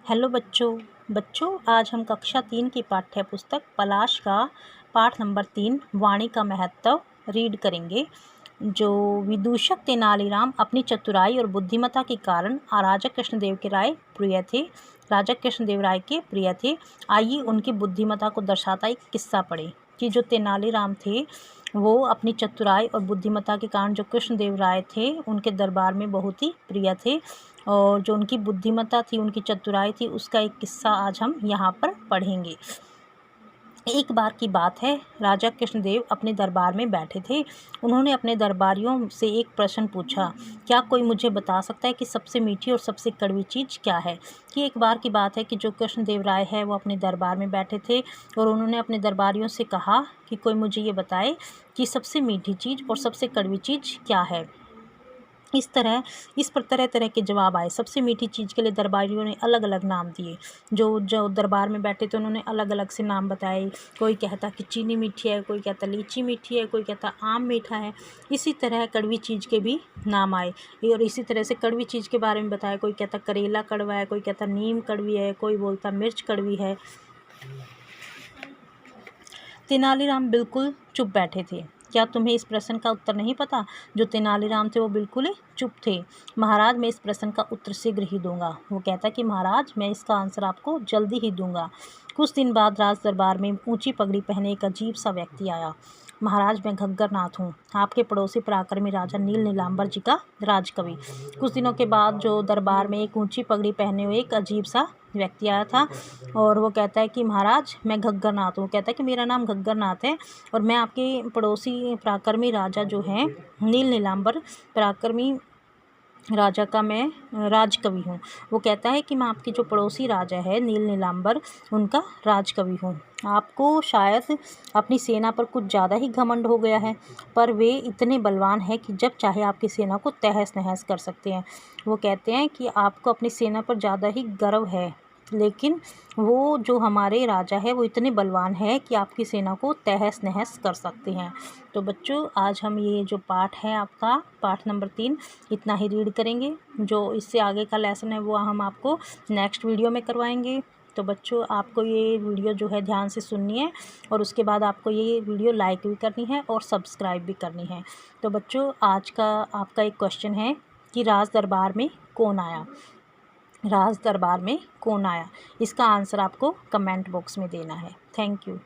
Hello बच्चों आज हम कक्षा 3 की पाठ्य पुस्तक पलाश का पाठ नंबर 3 वाणी का महत्व रीड करेंगे। जो विदूषक तेनालीराम अपनी चतुराई और बुद्धिमत्ता के कारण राजा कृष्णदेव राय के प्रिय थे। आइए उनकी बुद्धिमत्ता को दर्शाता एक किस्सा पढ़े कि जो तेनालीराम थे वो अपनी चतुराई और बुद्धिमत्ता के कारण जो कृष्णदेव राय थे उनके दरबार में बहुत ही प्रिय थे, और जो उनकी बुद्धिमत्ता थी, उनकी चतुराई थी, उसका एक किस्सा आज हम यहाँ पर पढ़ेंगे। एक बार की बात है, राजा कृष्णदेव अपने दरबार में बैठे थे। उन्होंने अपने दरबारियों से एक प्रश्न पूछा, क्या कोई मुझे बता सकता है कि सबसे मीठी और सबसे कड़वी चीज़ क्या है। कि एक बार की बात है कि जो कृष्णदेव राय है वो अपने दरबार में बैठे थे और उन्होंने अपने दरबारियों से कहा कि कोई मुझे ये बताए कि सबसे मीठी चीज़ और सबसे कड़वी चीज़ क्या है। इस पर तरह तरह के जवाब आए। सबसे मीठी चीज़ के लिए दरबारियों ने अलग अलग नाम दिए। जो दरबार में बैठे थे उन्होंने अलग अलग से नाम बताए। कोई कहता कि चीनी मीठी है, कोई कहता लीची मीठी है, कोई कहता आम मीठा है। इसी तरह कड़वी चीज़ के भी नाम आए और इसी तरह से कड़वी चीज़ के बारे में बताया। कोई कहता करेला कड़वा है, कोई कहता नीम कड़वी है, कोई बोलता मिर्च कड़वी है। तेनालीराम बिल्कुल चुप बैठे थे। क्या तुम्हें इस प्रश्न का उत्तर नहीं पता? जो तेनालीराम थे वो बिल्कुल ही चुप थे। महाराज, मैं इस प्रश्न का उत्तर शीघ्र ही दूंगा। वो कहता कि महाराज, मैं इसका आंसर आपको जल्दी ही दूंगा। कुछ दिन बाद राज दरबार में ऊंची पगड़ी पहने एक अजीब सा व्यक्ति आया। महाराज, मैं घग्गर नाथ हूँ, आपके पड़ोसी पराक्रमी राजा नील नीलांबर जी का राजकवि। कुछ दिनों के बाद जो दरबार में एक ऊंची पगड़ी पहने हुए एक अजीब सा व्यक्ति आया था और वो कहता है कि महाराज, मैं घग्गर नाथ हूँ। कहता है कि मेरा नाम घग्गर नाथ है और मैं आपके पड़ोसी पराक्रमी राजा जो हैं नील नीलांबर पराक्रमी राजा का मैं राजकवि हूँ। वो कहता है कि मैं आपकी जो पड़ोसी राजा है नील नीलांबर, उनका राजकवि हूँ। आपको शायद अपनी सेना पर कुछ ज़्यादा ही घमंड हो गया है, पर वे इतने बलवान हैं कि जब चाहे आपकी सेना को तहस नहस कर सकते हैं। वो कहते हैं कि आपको अपनी सेना पर ज़्यादा ही गर्व है, लेकिन वो जो हमारे राजा है वो इतने बलवान है कि आपकी सेना को तहस नहस कर सकते हैं। तो बच्चों, आज हम ये जो पाठ है आपका पाठ नंबर 3 इतना ही रीड करेंगे। जो इससे आगे का लेसन है वो हम आपको नेक्स्ट वीडियो में करवाएंगे। तो बच्चों, आपको ये वीडियो जो है ध्यान से सुननी है और उसके बाद आपको ये वीडियो लाइक भी करनी है और सब्सक्राइब भी करनी है। तो बच्चों, आज का आपका एक क्वेश्चन है कि राज दरबार में कौन आया। राज दरबार में कौन आया, इसका आंसर आपको कमेंट बॉक्स में देना है। Thank you.